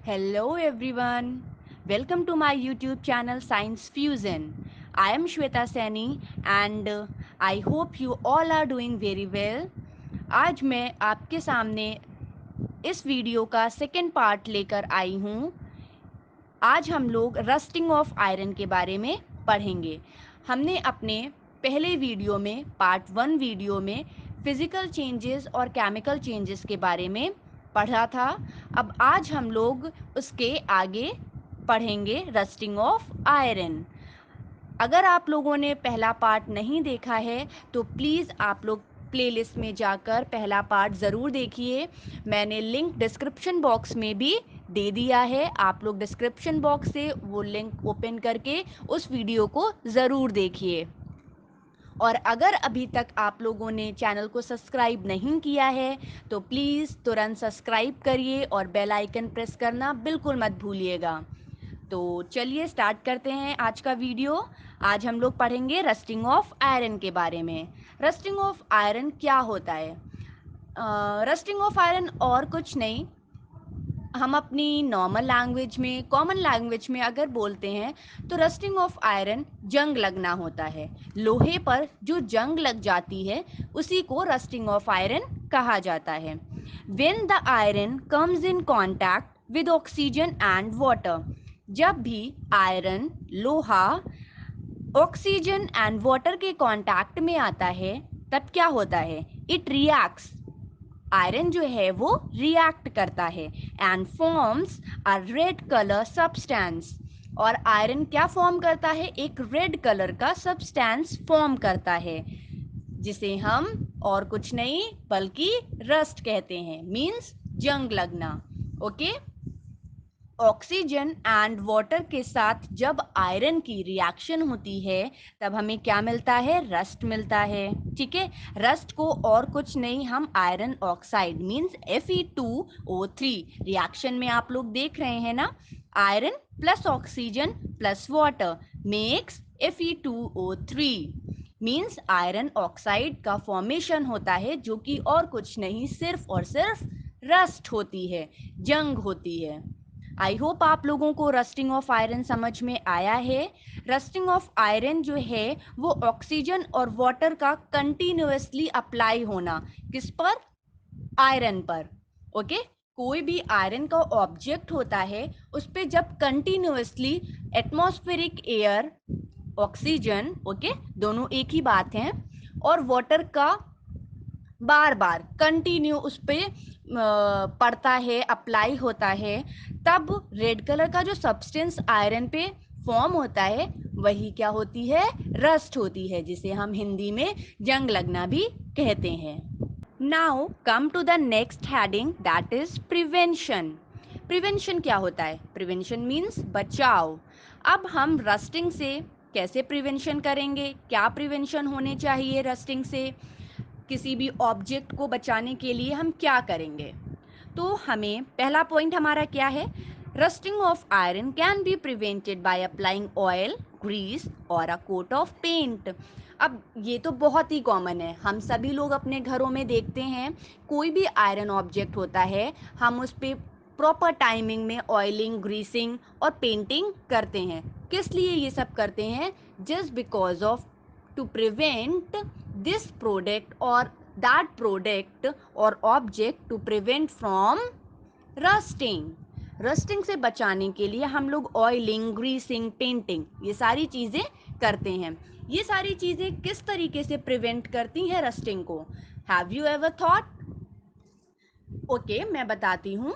Hello everyone. Welcome to my YouTube channel Science Fusion. I am Shweta Saini and I hope you all are doing very well. आज मैं आपके सामने इस video का second part लेकर आई हूँ। आज हम लोग रस्टिंग ऑफ आयरन के बारे में पढ़ेंगे। हमने अपने पहले वीडियो में पार्ट 1 वीडियो में फिज़िकल चेंजेस और केमिकल चेंजेस के बारे में पढ़ा था। अब आज हम लोग उसके आगे पढ़ेंगे रस्टिंग ऑफ आयरन। अगर आप लोगों ने पहला पार्ट नहीं देखा है तो प्लीज़ आप लोग प्लेलिस्ट में जाकर पहला पार्ट ज़रूर देखिए। मैंने लिंक डिस्क्रिप्शन बॉक्स में भी दे दिया है। आप लोग डिस्क्रिप्शन बॉक्स से वो लिंक ओपन करके उस वीडियो को ज़रूर देखिए। और अगर अभी तक आप लोगों ने चैनल को सब्सक्राइब नहीं किया है तो प्लीज़ तुरंत सब्सक्राइब करिए और बेल आइकन प्रेस करना बिल्कुल मत भूलिएगा। तो चलिए स्टार्ट करते हैं आज का वीडियो। आज हम लोग पढ़ेंगे रस्टिंग ऑफ आयरन के बारे में। रस्टिंग ऑफ आयरन क्या होता है? रस्टिंग ऑफ आयरन और कुछ नहीं, हम अपनी नॉर्मल लैंग्वेज में, कॉमन लैंग्वेज में अगर बोलते हैं तो रस्टिंग ऑफ आयरन जंग लगना होता है। लोहे पर जो जंग लग जाती है उसी को रस्टिंग ऑफ आयरन कहा जाता है। When the iron comes in contact with oxygen and water, जब भी आयरन, लोहा ऑक्सीजन एंड वाटर के कांटेक्ट में आता है तब क्या होता है? इट रिएक्ट्स, आयरन जो है वो रिएक्ट करता है and forms a red colour substance. और आयरन क्या फॉर्म करता है? एक रेड कलर का सब्सटेंस फॉर्म करता है जिसे हम और कुछ नहीं बल्कि रस्ट कहते हैं, मींस जंग लगना। ओके, ऑक्सीजन एंड वाटर के साथ जब आयरन की रिएक्शन होती है तब हमें क्या मिलता है? रस्ट मिलता है। ठीक है, रस्ट को और कुछ नहीं, हम iron oxide means Fe2O3 reaction में आप लोग देख रहे हैं ना, iron plus oxygen plus water makes Fe2O3 means iron oxide का फॉर्मेशन होता है जो कि और कुछ नहीं, सिर्फ और सिर्फ रस्ट होती है, जंग होती है। आई होप आप लोगों को रस्टिंग ऑफ आयरन समझ में आया है। रस्टिंग ऑफ आयरन जो है वो ऑक्सीजन और वाटर का कंटिन्यूअसली अप्लाई होना, किस पर? आयरन पर। ओके, कोई भी आयरन का ऑब्जेक्ट होता है उस पर जब continuously atmospheric air, oxygen, okay, दोनों एक ही बात है, और वाटर का बार बार कंटिन्यू उस पर पड़ता है, अप्लाई होता है, तब रेड कलर का जो सब्सटेंस आयरन पे फॉर्म होता है वही क्या होती है? रस्ट होती है, जिसे हम हिंदी में जंग लगना भी कहते हैं। Now come to the next heading, that is prevention. Prevention क्या होता है? प्रिवेंशन मीन्स बचाव। अब हम रस्टिंग से कैसे प्रिवेंशन करेंगे? क्या प्रिवेंशन होने चाहिए रस्टिंग से? किसी भी ऑब्जेक्ट को बचाने के लिए हम क्या करेंगे? तो हमें पहला पॉइंट हमारा क्या है? Rusting of iron can be prevented by applying oil, grease और अ कोट ऑफ पेंट। अब ये तो बहुत ही कॉमन है, हम सभी लोग अपने घरों में देखते हैं, कोई भी आयरन ऑब्जेक्ट होता है हम उस पर प्रॉपर टाइमिंग में ऑयलिंग, ग्रीसिंग और पेंटिंग करते हैं। किस लिए ये सब करते हैं? Just because of to prevent this product or that product or object to prevent from rusting। Rusting से बचाने के लिए हम लोग ऑयलिंग, ग्रीसिंग, पेंटिंग ये सारी चीज़ें करते हैं। ये सारी चीज़ें किस तरीके से प्रिवेंट करती हैं रस्टिंग को? Have you ever thought? Okay, मैं बताती हूँ।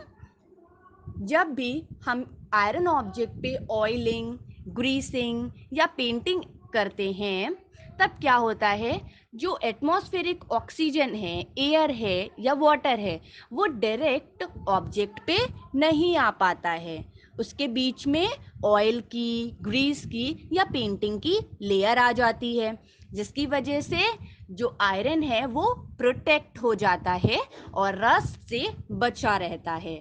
जब भी हम आयरन ऑब्जेक्ट पे ऑयलिंग, ग्रीसिंग या पेंटिंग करते हैं तब क्या होता है? जो एटमॉस्फेरिक ऑक्सीजन है, एयर है या वाटर है, वो डायरेक्ट ऑब्जेक्ट पे नहीं आ पाता है। उसके बीच में ऑयल की, ग्रीस की या पेंटिंग की लेयर आ जाती है, जिसकी वजह से जो आयरन है वो प्रोटेक्ट हो जाता है और रस्ट से बचा रहता है।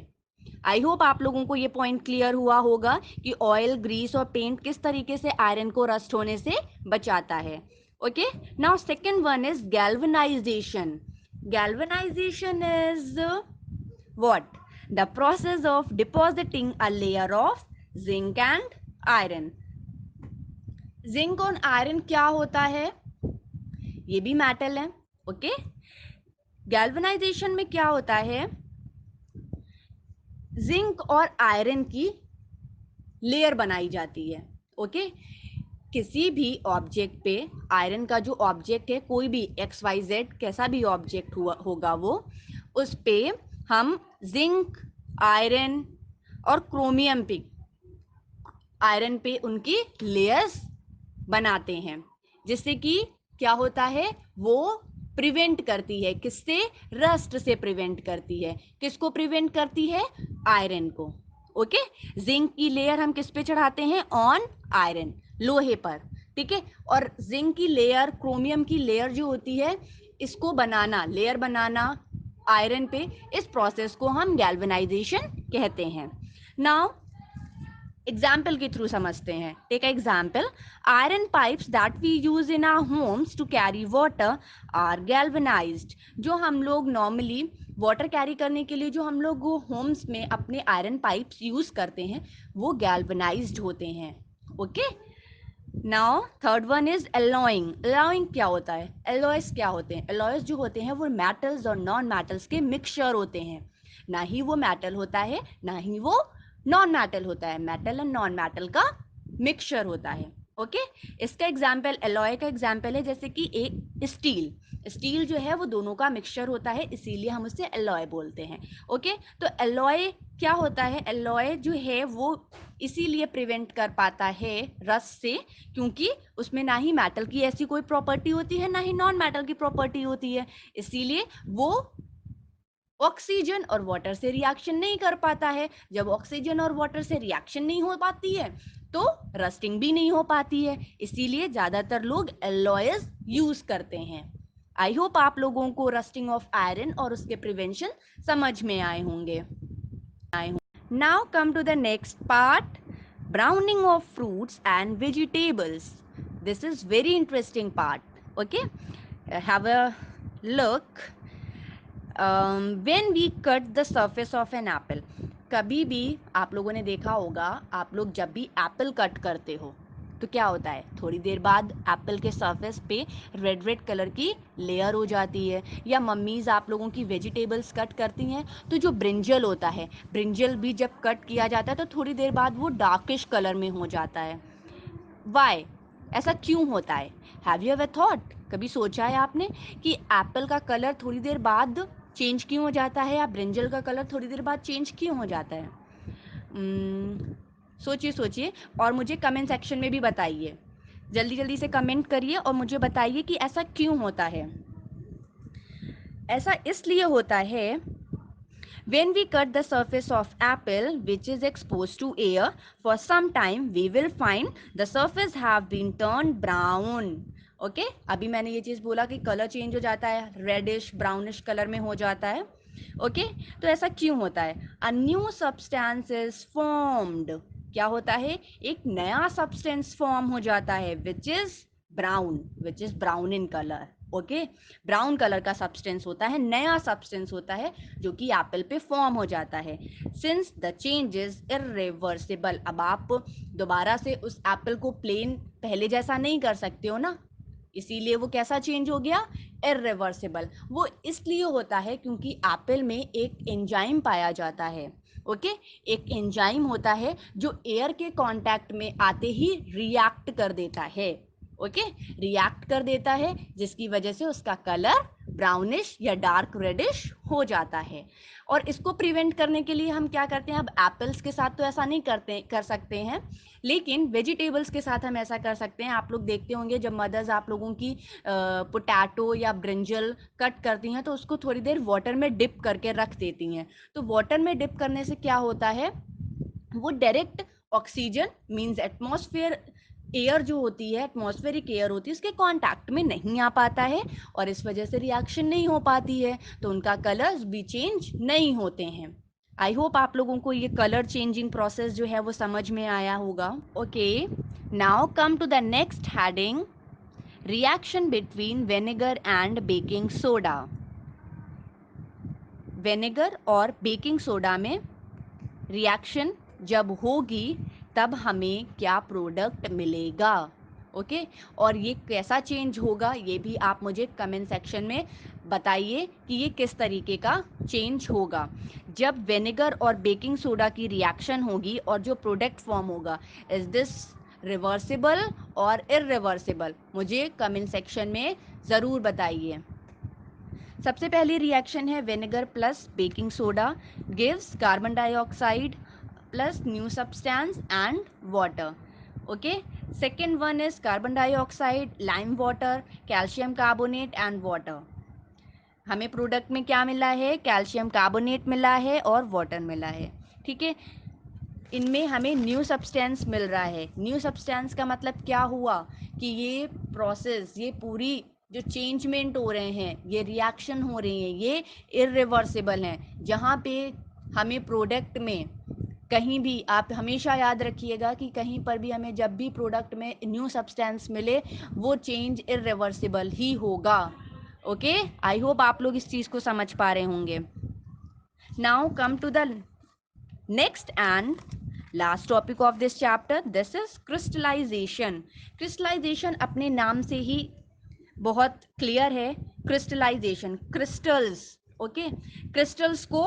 आई होप आप लोगों को ये पॉइंट क्लियर हुआ होगा कि ऑयल, ग्रीस और पेंट किस तरीके से आयरन को रस्ट होने से बचाता है। Okay, now second one is galvanisation. Galvanisation is what? The process of depositing a layer of zinc and iron. Zinc और आयरन क्या होता है? ये भी मेटल है. ओके. गैल्वेनाइजेशन में क्या होता है? जिंक और आयरन की लेयर बनाई जाती है. ओके. किसी भी ऑब्जेक्ट पे आयरन का जो ऑब्जेक्ट है, कोई भी XYZ कैसा भी ऑब्जेक्ट होगा वो, उस पे हम जिंक, आयरन और क्रोमियम पे, आयरन पे उनकी लेयर्स बनाते हैं, जिससे कि क्या होता है, वो प्रिवेंट करती है. किससे? रस्ट से प्रिवेंट करती है. किसको प्रिवेंट करती है? आयरन को. ओके. जिंक की लेयर हम किस पे चढ़ाते हैं? ऑन आयरन, लोहे पर. ठीक है. और जिंक की लेयर, क्रोमियम की लेयर जो होती है, इसको बनाना, लेयर बनाना आयरन पे, इस प्रोसेस को हम गैल्वेनाइजेशन कहते हैं. नाउ एग्जाम्पल के थ्रू समझते हैं. Take example. Iron pipes that we use in our homes to carry water are galvanised. जो हम लोग नॉर्मली वाटर कैरी करने के लिए जो हम लोग होम्स में अपने आयरन पाइप्स यूज करते हैं, वो गैल्वेनाइज्ड होते हैं. Okay. Now third one is alloying. Alloying क्या होता है? एलॉयस क्या होते हैं? एलॉयस जो होते हैं वो मेटल्स और नॉन मेटल्स के मिक्सचर होते हैं. ना ही वो मेटल होता है, ना ही वो नॉन मेटल होता है. मेटल एंड नॉन मेटल का मिक्सचर होता है. ओके. इसका एग्जाम्पल, एलॉय का एग्जाम्पल है जैसे कि एक स्टील. स्टील जो है वो दोनों का मिक्सचर होता है, इसीलिए हम उसे एलॉय बोलते हैं. ओके. तो एलॉय क्या होता है? एलॉय जो है वो इसीलिए प्रिवेंट कर पाता है रस्ट से, क्योंकि उसमें ना ही मेटल की ऐसी कोई प्रॉपर्टी होती है, ना ही नॉन मेटल की प्रॉपर्टी होती है. इसीलिए वो ऑक्सीजन और वाटर से रिएक्शन नहीं कर पाता है. जब ऑक्सीजन और वाटर से रिएक्शन नहीं हो पाती है तो रस्टिंग भी नहीं हो पाती है. इसीलिए ज्यादातर लोग एलॉयज यूज करते हैं. आई होप आप लोगों को रस्टिंग ऑफ आयरन और उसके प्रिवेंशन समझ में आए होंगे. Now come to the next part, browning of fruits and vegetables. This is very interesting part. Okay. Have a look. When we cut the surface of an apple. कभी भी आप लोगों ने देखा होगा, आप लोग जब भी एप्पल कट करते हो तो क्या होता है, थोड़ी देर बाद एप्पल के सरफेस पे रेड रेड कलर की लेयर हो जाती है. या मम्मीज आप लोगों की वेजिटेबल्स कट करती हैं तो जो ब्रिंजल होता है, ब्रिंजल भी जब कट किया जाता है तो थोड़ी देर बाद वो डार्किश कलर में हो जाता है. वाई? ऐसा क्यों होता है? Have you ever thought? कभी सोचा है आपने कि एप्पल का कलर थोड़ी देर बाद चेंज क्यों हो जाता है, या ब्रिंजल का कलर थोड़ी देर बाद चेंज क्यों हो जाता है? सोचिए सोचिए और मुझे कमेंट सेक्शन में भी बताइए. जल्दी जल्दी से कमेंट करिए और मुझे बताइए कि ऐसा क्यों होता है. ऐसा इसलिए होता है, when we cut the surface of apple which is exposed to air for some time, we will find the surface have been turned brown. Okay. अभी मैंने ये चीज़ बोला कि कलर चेंज हो जाता है, रेडिश ब्राउनिश कलर में हो जाता है. ओके. तो ऐसा क्यों होता है? A new substance is formed. क्या होता है? एक नया सब्सटेंस फॉर्म हो जाता है which is brown in colour. Okay. Brown colour का सब्सटेंस होता है, नया सब्सटेंस होता है जो कि एप्पल पे फॉर्म हो जाता है. Since the change is irreversible. अब आप दोबारा से उस एप्पल को प्लेन पहले जैसा नहीं कर सकते हो ना, इसीलिए वो कैसा चेंज हो गया? इरिवर्सिबल. वो इसलिए होता है क्योंकि एप्पल में एक एंजाइम पाया जाता है. ओके. एक एंजाइम होता है जो एयर के कांटेक्ट में आते ही रिएक्ट कर देता है. ओके. रिएक्ट कर देता है जिसकी वजह से उसका कलर ब्राउनिश या डार्क रेडिश हो जाता है. और इसको प्रिवेंट करने के लिए हम क्या करते हैं? अब एप्पल्स के साथ तो ऐसा नहीं कर सकते हैं, लेकिन वेजिटेबल्स के साथ हम ऐसा कर सकते हैं. आप लोग देखते होंगे जब मदर्स आप लोगों की पोटैटो या ब्रिंजल कट करती हैं तो उसको थोड़ी देर वाटर में डिप करके रख देती हैं. तो वाटर में डिप करने से क्या होता है, वो direct oxygen means atmosphere, air जो होती है, एटमॉस्फेरिक एयर होती है, उसके कांटेक्ट में नहीं आ पाता है और इस वजह से रिएक्शन नहीं हो पाती है, तो उनका कलर्स भी चेंज नहीं होते हैं. आई होप आप लोगों को ये कलर चेंजिंग प्रोसेस जो है वो समझ में आया होगा. Okay. Now come to the next heading, reaction between vinegar and baking soda. Vinegar और बेकिंग सोडा में रिएक्शन जब होगी तब हमें क्या प्रोडक्ट मिलेगा। ओके, और ये कैसा चेंज होगा ये भी आप मुझे कमेंट सेक्शन में बताइए कि ये किस तरीके का चेंज होगा। जब विनेगर और बेकिंग सोडा की रिएक्शन होगी और जो प्रोडक्ट फॉर्म होगा, इज दिस रिवर्सिबल और इरिवर्सिबल, मुझे कमेंट सेक्शन में ज़रूर बताइए। सबसे पहली रिएक्शन है vinegar plus baking soda gives carbon dioxide plus new substance and water. Okay, second one is carbon dioxide, lime water, calcium carbonate and water. हमें product में क्या मिला है, कैल्शियम कार्बोनेट मिला है और वाटर मिला है। ठीक है, इनमें हमें न्यू सब्सटेंस मिल रहा है। न्यू सब्सटेंस का मतलब क्या हुआ कि ये प्रोसेस, ये पूरी जो चेंजमेंट हो रहे हैं, ये रिएक्शन हो रही हैं, ये इरिवर्सिबल हैं। जहाँ पे हमें प्रोडक्ट में कहीं भी, आप हमेशा याद रखिएगा कि कहीं पर भी हमें जब भी प्रोडक्ट में न्यू सब्सटेंस मिले वो चेंज इरिवर्सिबल ही होगा। ओके, आई होप आप लोग इस चीज़ को समझ पा रहे होंगे। Now come to the next and last topic of this chapter, this is crystallization. crystallization अपने नाम से ही बहुत क्लियर है। क्रिस्टलाइजेशन, क्रिस्टल्स, ओके, क्रिस्टल्स को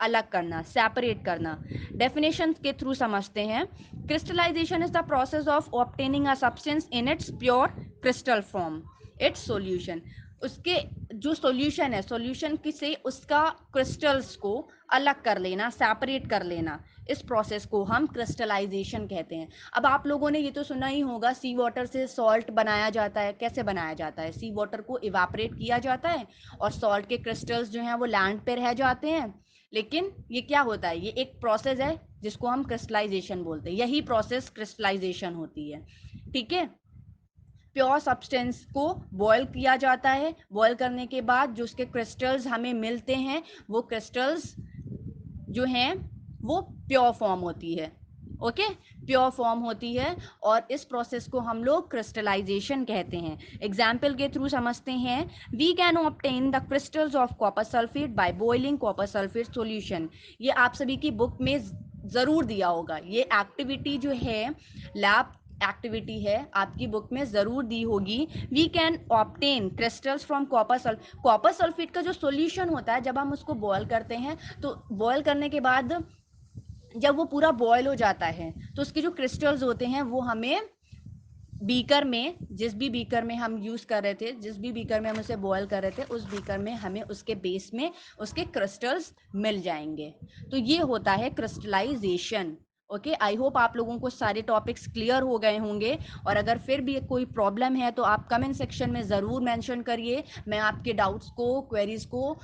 अलग करना, सेपरेट करना। डेफिनेशन के थ्रू समझते हैं। Crystallisation is the process of obtaining a substance in its pure crystal form, its solution. उसके जो सॉल्यूशन है, सॉल्यूशन से उसका क्रिस्टल्स को अलग कर लेना, सेपरेट कर लेना, इस प्रोसेस को हम क्रिस्टलाइजेशन कहते हैं। अब आप लोगों ने ये तो सुना ही होगा, सी वाटर से सॉल्ट बनाया जाता है। कैसे बनाया जाता है, सी वाटर को इवापरेट किया जाता है और सॉल्ट के क्रिस्टल्स जो हैं वो लैंड पे रह जाते हैं। लेकिन ये क्या होता है, ये एक प्रोसेस है जिसको हम क्रिस्टलाइजेशन बोलते हैं। यही प्रोसेस क्रिस्टलाइजेशन होती है। ठीक है, प्योर सब्सटेंस को बॉयल किया जाता है। बॉयल करने के बाद जो उसके क्रिस्टल्स हमें मिलते हैं, वो क्रिस्टल्स जो हैं वो प्योर फॉर्म होती है। ओके, प्योर फॉर्म होती है और इस प्रोसेस को हम लोग क्रिस्टलाइजेशन कहते हैं। एग्जाम्पल के थ्रू समझते हैं। We can obtain the crystals of copper sulphate by boiling copper sulphate solution. ये आप सभी की बुक में ज़रूर दिया होगा। ये एक्टिविटी जो है, लैब एक्टिविटी है, आपकी बुक में ज़रूर दी होगी। We can obtain crystals from copper sulphate का जो सॉल्यूशन होता है, जब हम उसको बॉयल करते हैं तो बॉयल करने के बाद जब वो पूरा बॉयल हो जाता है तो उसके जो क्रिस्टल्स होते हैं वो हमें बीकर में, जिस भी बीकर में हम यूज़ कर रहे थे, जिस भी बीकर में हम उसे बॉयल कर रहे थे, उस बीकर में हमें उसके बेस में उसके क्रिस्टल्स मिल जाएंगे। तो ये होता है क्रिस्टलाइजेशन। ओके, आई होप आप लोगों को सारे टॉपिक्स क्लियर हो गए होंगे। और अगर फिर भी कोई प्रॉब्लम है तो आप कमेंट सेक्शन में ज़रूर मेंशन करिए। मैं आपके डाउट्स को, क्वेरीज को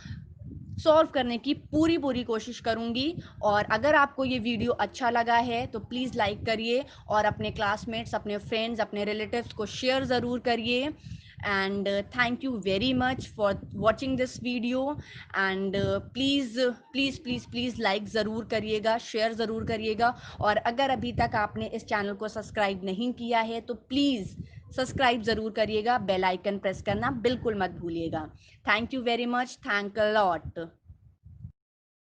सॉल्व करने की पूरी पूरी कोशिश करूंगी। और अगर आपको ये वीडियो अच्छा लगा है तो प्लीज़ लाइक करिए और अपने क्लासमेट्स, अपने फ्रेंड्स, अपने रिलेटिव्स को शेयर ज़रूर करिए। And thank you very much for watching this video. And please please please please like ज़रूर करिएगा, शेयर ज़रूर करिएगा। और अगर अभी तक आपने इस चैनल को सब्सक्राइब नहीं किया है तो प्लीज़ सब्सक्राइब ज़रूर करिएगा, बेल आइकन प्रेस करना बिल्कुल मत भूलिएगा। Thank you very much, thank a lot.